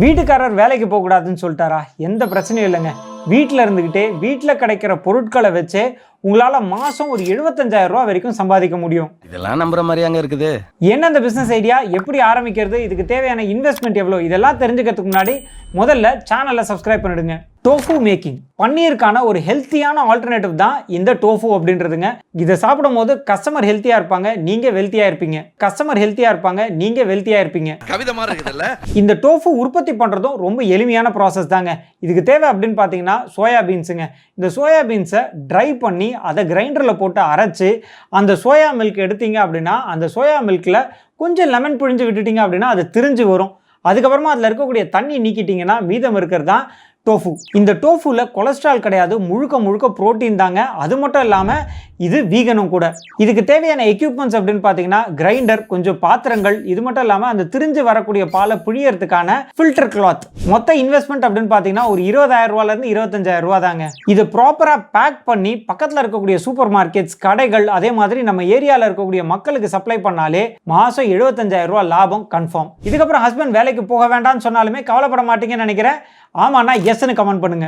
வீட்டுக்காரர் வேலைக்கு போகக்கூடாதுன்னு சொல்லிட்டாரா? எந்த பிரச்சனையும் இல்லைங்க. வீட்டில் இருந்துக்கிட்டே வீட்டில் கிடைக்கிற பொருட்களை வச்சே உங்களால் மாதம் ஒரு 75,000 ரூபா வரைக்கும் சம்பாதிக்க முடியும். இதெல்லாம் நம்புற மாதிரியாங்க இருக்குது? என்ன அந்த பிஸ்னஸ் ஐடியா, எப்படி ஆரம்பிக்கிறது, இதுக்கு தேவையான இன்வெஸ்ட்மெண்ட் எவ்வளோ, இதெல்லாம் தெரிஞ்சுக்கிறதுக்கு முன்னாடி முதல்ல சேனலை சப்ஸ்கிரைப் பண்ணிடுங்க. டோஃபு மேக்கிங், பன்னீருக்கான ஒரு ஹெல்த்தியான ஆல்டர்னேட்டிவ் தான் இந்த டோஃபு அப்படின்றதுங்க. இதை சாப்பிடும் போது கஸ்டமர் ஹெல்த்தியா இருப்பாங்க, நீங்க வெல்த்தியா இருப்பீங்க. கஸ்டமர் ஹெல்த்தியா இருப்பாங்க, நீங்க வெல்த்தியா இருப்பீங்க. கவிதை மாதிரி இருக்குதுல்ல? இந்த டோஃபு உற்பத்தி பண்றதும் ரொம்ப எளிமையான ப்ராசஸ் தாங்க. இதுக்கு தேவை அப்படின்னு பார்த்தீங்கன்னா சோயா பீன்ஸுங்க. இந்த சோயா பீன்ஸை ட்ரை பண்ணி அதை கிரைண்டரில் போட்டு அரைச்சி அந்த சோயா மில்க் எடுத்தீங்க அப்படின்னா அந்த சோயா மில்கில் கொஞ்சம் லெமன் புழிஞ்சு விட்டுட்டீங்க அப்படின்னா அது திரிஞ்சு வரும். அதுக்கப்புறமா அதில் இருக்கக்கூடிய தண்ணி நீக்கிட்டீங்கன்னா மீதம் இருக்கிறது தான் டோஃபு. இந்த டோஃபுல கொலஸ்ட்ரால் கிடையாது, முழுக்க முழுக்க புரோட்டீன் தாங்க. அது மட்டும் இல்லாமல் இது வீகனும் கூட. இதுக்கு தேவையான எக்யூப்மெண்ட்ஸ் அப்படின்னு பார்த்தீங்கன்னா கிரைண்டர், கொஞ்சம் பாத்திரங்கள், இது மட்டும் இல்லாமல் அந்த திரிஞ்சு வரக்கூடிய பாலை புழியறதுக்கான ஃபில்டர் கிளாத். மொத்த இன்வெஸ்ட்மெண்ட் அப்படின்னு பார்த்தீங்கன்னா ஒரு 20,000 ரூபாயிலிருந்து 25,000 ரூபா தாங்க. இது ப்ராப்பராக பேக் பண்ணி பக்கத்தில் இருக்கக்கூடிய சூப்பர் மார்க்கெட்ஸ், கடைகள், அதே மாதிரி நம்ம ஏரியாவில் இருக்கக்கூடிய மக்களுக்கு சப்ளை பண்ணாலே மாதம் 75,000 ரூபா லாபம் கன்ஃபார்ம். இதுக்கப்புறம் ஹஸ்பண்ட் வேலைக்கு போக வேண்டாம்னு சொன்னாலுமே கவலைப்பட மாட்டீங்கன்னு நினைக்கிறேன். ஆமாண்ணா எஸ்ன்னு கமெண்ட் பண்ணுங்க.